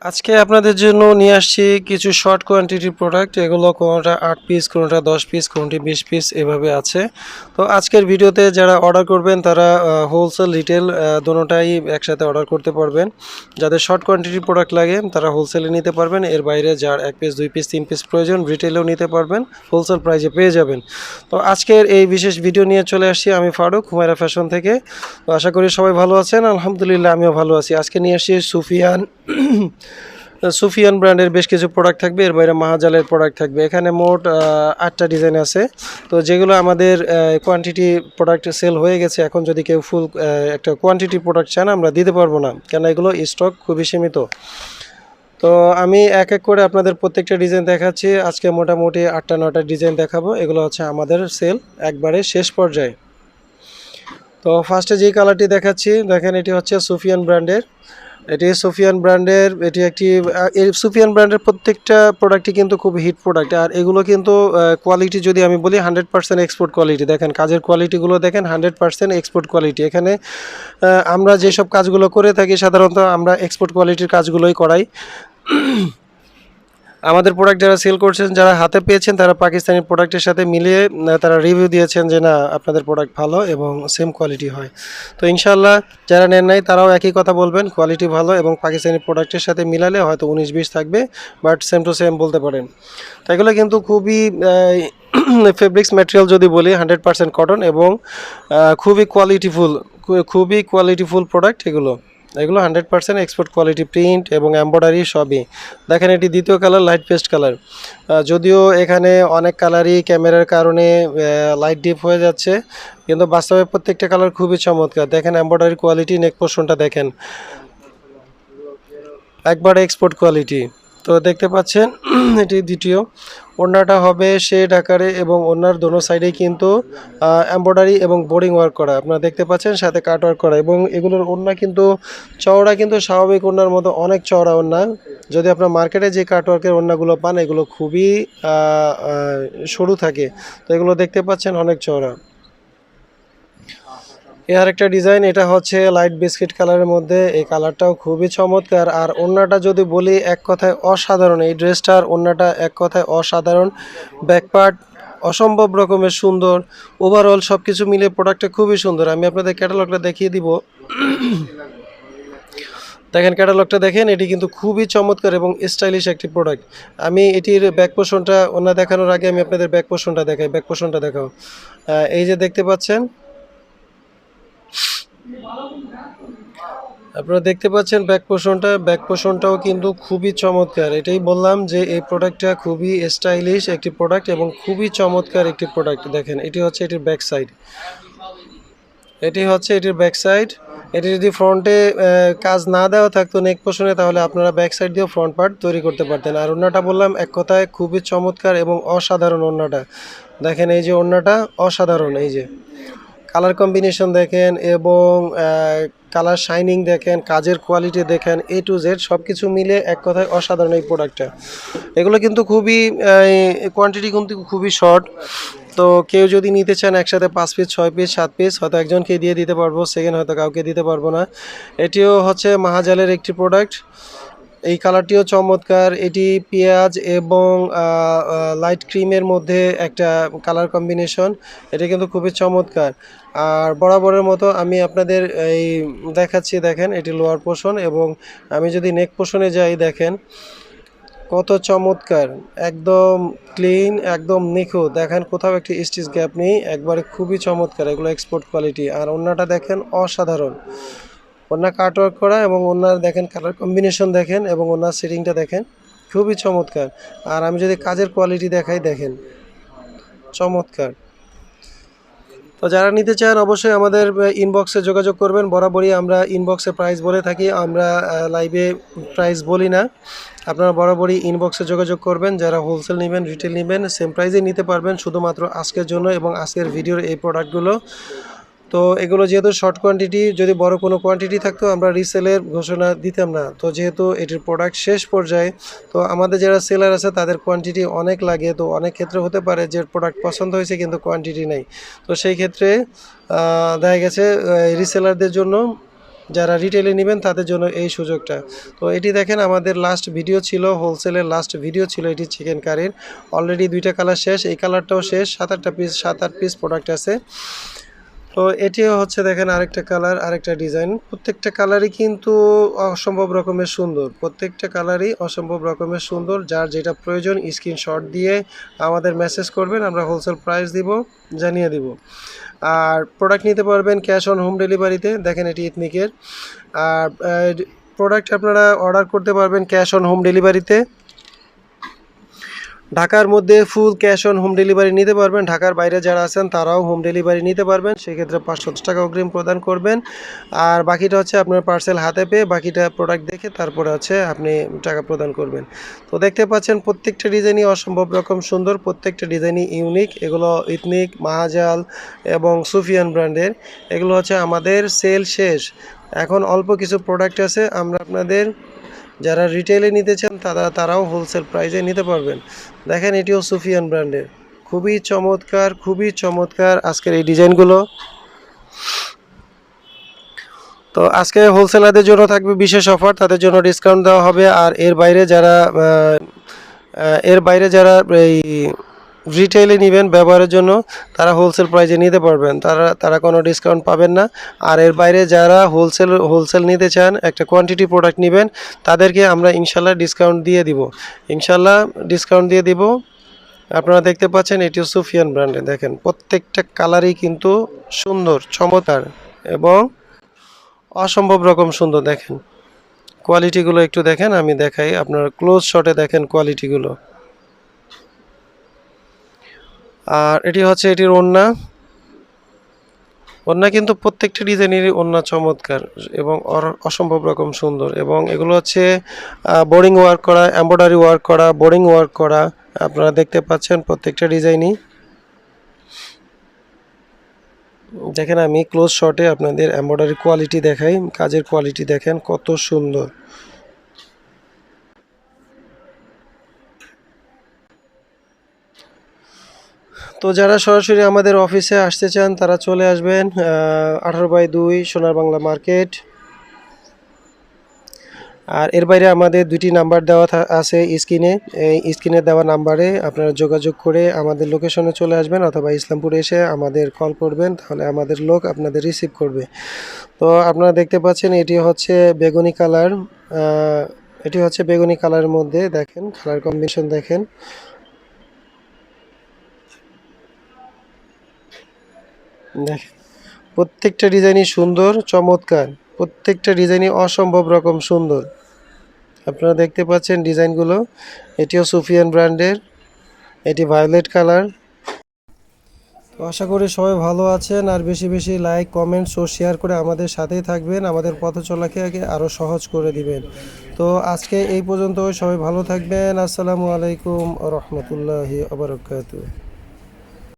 আজকে আপনাদের জন্য নিয়ে আসছি কিছু শর্ট কোয়ান্টিটির প্রোডাক্ট। এগুলো কোনোটা 8 পিস, কোনোটা 10 পিস, কোনোটি 20 পিস এভাবে আছে। তো আজকের ভিডিওতে যারা অর্ডার করবেন তারা হোলসেল রিটেল দোনোটাই একসাথে অর্ডার করতে পারবেন। যাদের শর্ট কোয়ান্টিটির প্রোডাক্ট লাগে তারা হোলসেলে নিতে পারবেন। এর বাইরে যার 1 পিস, 2 পিস, 3 পিস প্রয়োজন রিটেলেও নিতে পারবেন, হোলসেল প্রাইসে পেয়ে যাবেন। তো আজকের এই বিশেষ ভিডিও নিয়ে চলে আসছি আমি ফারুক, হুমায়রা ফ্যাশন থেকে। তো আশা করি সবাই ভালো আছেন। আলহামদুলিল্লাহ আমিও ভালো আছি। আজকে নিয়ে আসছি সুফিয়ান ব্র্যান্ডের বেশ কিছু প্রোডাক্ট থাকবে, এর বাইরে মাহাজালের প্রোডাক্ট থাকবে। এখানে মোট 8টা ডিজাইন আছে। তো যেগুলো আমাদের কোয়ান্টিটি প্রোডাক্ট সেল হয়ে গেছে, এখন যদি কেউ ফুল একটা কোয়ান্টিটি প্রোডাক্ট চান আমরা দিতে পারবো না, কেন এগুলো স্টক খুবই সীমিত। তো আমি এক এক করে আপনাদের প্রত্যেকটা ডিজাইন দেখাচ্ছি। আজকে মোটামুটি 8টা 9টা ডিজাইন দেখাবো। এগুলো হচ্ছে আমাদের সেল একবারে শেষ পর্যায়ে। তো ফার্স্টে যেই কালারটি দেখাচ্ছি দেখেন, এটি হচ্ছে সুফিয়ান ব্র্যান্ডের। এটি একটি সুফিয়ান ব্র্যান্ডের প্রত্যেকটা প্রোডাক্টই কিন্তু খুব হিট প্রোডাক্ট। আর এগুলো কিন্তু কোয়ালিটি যদি আমি বলি 100% এক্সপোর্ট কোয়ালিটি। দেখেন কাজের কোয়ালিটিগুলো দেখেন, 100% এক্সপোর্ট কোয়ালিটি। এখানে আমরা যেসব কাজগুলো করে থাকি সাধারণত আমরা এক্সপোর্ট কোয়ালিটির কাজগুলোই করাই। আমাদের প্রোডাক্ট যারা সেল করছেন, যারা হাতে পেয়েছেন, তারা পাকিস্তানি প্রোডাক্টের সাথে মিলিয়ে তারা রিভিউ দিয়েছেন যে না আপনাদের প্রোডাক্ট ভালো এবং সেম কোয়ালিটি হয়। তো ইনশাল্লাহ যারা নেন নাই তারাও একই কথা বলবেন, কোয়ালিটি ভালো এবং পাকিস্তানি প্রোডাক্টের সাথে মিলালে হয়তো 19-20 থাকবে, বাট সেম টু সেম বলতে পারেন। তো এগুলো কিন্তু খুবই ফেব্রিক্স ম্যাটেরিয়াল যদি বলি 100% কটন এবং খুবই কোয়ালিটিফুল প্রোডাক্ট। এগুলো 100% এক্সপোর্ট কোয়ালিটি, প্রিন্ট এবং এমব্রয়ডারি সবই। দেখেন এটি দ্বিতীয় কালার, লাইট পেস্ট কালার। যদিও এখানে অনেক কালারই ক্যামেরার কারণে লাইট ডিপ হয়ে যাচ্ছে, কিন্তু বাস্তবে প্রত্যেকটা কালার খুবই চমৎকার। দেখেন এমব্রয়ডারি কোয়ালিটি, নেক পোর্শনটা দেখেন একবারে এক্সপোর্ট কোয়ালিটি। তো দেখতে পাচ্ছেন এটি দ্বিতীয়। ওড়নাটা হবে শেড আকারে এবং ওড়নার দোনো সাইডেই কিন্তু এমব্রয়ডারি এবং বোর্ডিং ওয়ার্ক করা আপনারা দেখতে পাচ্ছেন, সাথে কাট ওয়ার্ক করা। এবং এগুলোর ওড়না কিন্তু চওড়া, কিন্তু স্বাভাবিক ওড়নার মতো অনেক চওড়া ওড়না। যদি আপনার মার্কেটে যে কাট ওয়ার্কের ওড়নাগুলো পান এগুলো খুবই সরু থাকে, তো এগুলো দেখতে পাচ্ছেন অনেক চওড়া। এর একটা ডিজাইন, এটা হচ্ছে লাইট বিস্কিট কালারের মধ্যে। এই কালারটাও খুবই চমৎকার। আর ওড়নাটা যদি বলি এক কথায় অসাধারণ। এই ড্রেসটার ওড়নাটা এক কথায় অসাধারণ। ব্যাকপার্ট অসম্ভব রকমের সুন্দর। ওভারঅল সব কিছু মিলে প্রোডাক্টটা খুবই সুন্দর। আমি আপনাদের ক্যাটালগটা দেখিয়ে দিব। দেখেন ক্যাটালগটা দেখেন, এটি কিন্তু খুবই চমৎকার এবং স্টাইলিশ একটি প্রোডাক্ট। আমি এটির ব্যাক পোর্শনটা ওনা দেখানোর আগে আমি আপনাদের ব্যাক পোর্শনটা দেখাই। ব্যাক পোর্শনটা দেখাও। এই যে দেখতে পাচ্ছেন, আপনারা দেখতে পাচ্ছেন ব্যাক পোর্শনটাও কিন্তু খুবই চমৎকার। এটাই বললাম যে এই প্রোডাক্টটা খুবই স্টাইলিশ একটি প্রোডাক্ট এবং খুবই চমৎকার একটি প্রোডাক্ট। দেখেন এটি হচ্ছে এটির ব্যাক সাইড। এটি যদি ফ্রন্টে কাজ না দেওয়া থাকতো নেক পোর্শনে, তাহলে আপনারা ব্যাক সাইড দিয়েও ফ্রন্ট পার্ট তৈরি করতে পারতেন। আর ওড়নাটা বললাম এক কথায় খুবই চমৎকার এবং অসাধারণ ওড়নাটা। দেখেন এই যে ওড়নাটা অসাধারণ, এই যে কালার কম্বিনেশন দেখেন এবং কালার শাইনিং দেখেন, কাজের কোয়ালিটি দেখেন, A to Z সব কিছু মিলে এক কথায় অসাধারণ এই প্রোডাক্টটা। এগুলো কিন্তু খুবই কোয়ান্টিটি কিন্তু খুবই শর্ট। তো কেউ যদি নিতে চান একসাথে 5 পিস, 6 পিস, 7 পিস হয়তো একজনকে দিয়ে দিতে পারবো, সেকেন্ড হয়তো কাউকে দিতে পারবো না। এটিও হচ্ছে মাহাজালের একটি প্রোডাক্ট। এই কালারটিও চমৎকার। এটি পেঁয়াজ এবং লাইট ক্রিমের মধ্যে একটা কালার কম্বিনেশন। এটা কিন্তু খুবই চমৎকার। আর বরাবরের মতো আমি আপনাদের এই দেখাচ্ছি, দেখেন এটি লোয়ার পোর্শন। এবং আমি যদি নেক পোর্শনে যাই, দেখেন কত চমৎকার, একদম ক্লিন, একদম নিখুঁত। দেখেন কোথাও একটি স্টিচ গ্যাপ নেই, একবারে খুবই চমৎকার। এগুলো এক্সপোর্ট কোয়ালিটি। আর ওড়নাটা দেখেন অসাধারণ, ওড়না কাট ওয়ার্ক করা এবং ওড়নার দেখেন কালার কম্বিনেশন দেখেন এবং ওড়নার সেটিংটা দেখেন খুবই চমৎকার। আর আমি যদি কাজের কোয়ালিটি দেখাই, দেখেন চমৎকার। তো যারা নিতে চান অবশ্যই আমাদের ইনবক্সে যোগাযোগ করবেন। বরাবরই আমরা ইনবক্সে প্রাইস বলে থাকি, আমরা লাইভে প্রাইস বলি না। আপনারা বরাবরই ইনবক্সে যোগাযোগ করবেন। যারা হোলসেল নেবেন, রিটেল নেবেন, সেম প্রাইসে নিতে পারবেন শুধুমাত্র আজকের জন্য এবং আজকের ভিডিওর এই প্রোডাক্টগুলো। তো এগুলো যেহেতু শর্ট কোয়ান্টিটি, যদি বড় কোনো কোয়ান্টিটি থাকতো আমরা রিসেলের ঘোষণা দিতাম না। তো যেহেতু এটির প্রোডাক্ট শেষ পর্যায়ে, তো আমাদের যারা সেলার আছে তাদের কোয়ান্টিটি অনেক লাগে। তো অনেক ক্ষেত্রে হতে পারে যে প্রোডাক্ট পছন্দ হয়েছে কিন্তু কোয়ান্টিটি নেই। তো সেই ক্ষেত্রে দেখা গেছে রিসেলারদের জন্য যারা রিটেলে নেবেন তাদের জন্য এই সুযোগটা। তো এটি দেখেন আমাদের লাস্ট ভিডিও ছিল, হোলসেলের লাস্ট ভিডিও ছিল এটি চিকেন কারির। অলরেডি 2টা কালার শেষ, এই কালারটাও শেষ, 7-8 পিস প্রোডাক্ট আছে। তো এটিও হচ্ছে দেখেন আরেকটা কালার, আরেকটা ডিজাইন। প্রত্যেকটা কালারই কিন্তু অসম্ভব রকমের সুন্দর, প্রত্যেকটা কালারই অসম্ভব রকমের সুন্দর। যার যেটা প্রয়োজন স্ক্রিনশট দিয়ে আমাদের মেসেজ করবেন, আমরা হোলসেল প্রাইস দিব, জানিয়ে দিব। আর প্রোডাক্ট নিতে পারবেন ক্যাশ অন হোম ডেলিভারিতে। দেখেন এটি ইথনিকের। আর প্রোডাক্ট আপনারা অর্ডার করতে পারবেন ক্যাশ অন হোম ডেলিভারিতে। ঢাকার মধ্যে full cash on home delivery নিতে পারবেন, ঢাকার বাইরে যারা আছেন তারাও হোম ডেলিভারি নিতে পারবেন। সেক্ষেত্রে 510 টাকা অগ্রিম প্রদান করবেন, আর বাকিটা হচ্ছে আপনার পার্সেল হাতে পেয়ে বাকিটা প্রোডাক্ট দেখে তারপরে হচ্ছে আপনি টাকা প্রদান করবেন। তো দেখতে পাচ্ছেন প্রত্যেকটা ডিজাইনই অসম্ভব রকম সুন্দর, প্রত্যেকটা ডিজাইনই ইউনিক। এগুলো ইথনিক, মাহাজাল এবং সুফিয়ান ব্র্যান্ডের। এগুলো হচ্ছে আমাদের সেল শেষ, এখন অল্প কিছু প্রোডাক্ট আছে। আমরা আপনাদের যারা রিটেলে নিতে চান তারাও হোলসেল প্রাইসে নিতে পারবেন। দেখেন এটিও সুফিয়ান ব্র্যান্ডের, খুবই চমৎকার, খুবই চমৎকার আজকের এই ডিজাইনগুলো। তো আজকে হোলসেলারদের জন্য থাকবে বিশেষ অফার, তাদের জন্য ডিসকাউন্ট দেওয়া হবে। আর এর বাইরে যারা এই রিটেইলে নেবেন ব্যবহারের জন্য, তারা হোলসেল প্রাইসে নিতে পারবেন, তারা কোনো ডিসকাউন্ট পাবেন না। আর এর বাইরে যারা হোলসেল নিতে চান, একটা কোয়ান্টিটি প্রোডাক্ট নেবেন, তাদেরকে আমরা ইনশাল্লাহ ডিসকাউন্ট দিয়ে দিব, ইনশাল্লাহ ডিসকাউন্ট দিয়ে দিব। আপনারা দেখতে পাচ্ছেন এটিও সুফিয়ান ব্র্যান্ডে। দেখেন প্রত্যেকটা কালারই কিন্তু সুন্দর, চমৎকার এবং অসম্ভব রকম সুন্দর। দেখেন কোয়ালিটিগুলো একটু দেখেন, আমি দেখাই আপনার ক্লোজ শটে, দেখেন কোয়ালিটিগুলো। আর এটির ওড়না কিন্তু প্রত্যেকটা ডিজাইনেরই ওড়না চমৎকার এবং অসম্ভব রকম সুন্দর। এবং এগুলো হচ্ছে বোর্ডিং ওয়ার্ক করা, এমব্রয়ডারি ওয়ার্ক করা, বোর্ডিং ওয়ার্ক করা। আপনারা দেখতে পাচ্ছেন প্রত্যেকটা ডিজাইনই। দেখেন আমি ক্লোজ শটে আপনাদের এমব্রয়ডারি কোয়ালিটি দেখাই, কাজের কোয়ালিটি দেখেন কত সুন্দর। তো যারা সরাসরি আমাদের অফিসে আসতে চান তারা চলে আসবেন 18/2 সোনার বাংলা মার্কেট। আর এর বাইরে আমাদের 2টি নাম্বার দেওয়া আছে স্ক্রিনে, এই স্ক্রিনে দেওয়া নাম্বারে আপনারা যোগাযোগ করে আমাদের লোকেশনে চলে আসবেন, অথবা ইসলামপুরে এসে আমাদের কল করবেন, তাহলে আমাদের লোক আপনাদের রিসিভ করবে। তো আপনারা দেখতে পাচ্ছেন এটি হচ্ছে বেগুনি কালার, এটি হচ্ছে বেগুনি কালারের মধ্যে। দেখেন কালার কম্বিনেশন দেখেন, দেখেন প্রত্যেকটা ডিজাইনই সুন্দর, চমৎকার, প্রত্যেকটা ডিজাইনই অসম্ভব রকম সুন্দর। আপনারা দেখতে পাচ্ছেন ডিজাইনগুলো। এটিও সুফিয়ান ব্র্যান্ডের, এটি ভায়োলেট কালার। তো আশা করি সবাই ভালো আছেন, আর বেশি বেশি লাইক, কমেন্টস ও শেয়ার করে আমাদের সাথেই থাকবেন, আমাদের পথ চলাকে আরও সহজ করে দিবেন। তো আজকে এই পর্যন্ত, সবাই ভালো থাকবেন। আসসালামু আলাইকুম ওয়া রাহমাতুল্লাহি ওয়া বারাকাতুহু।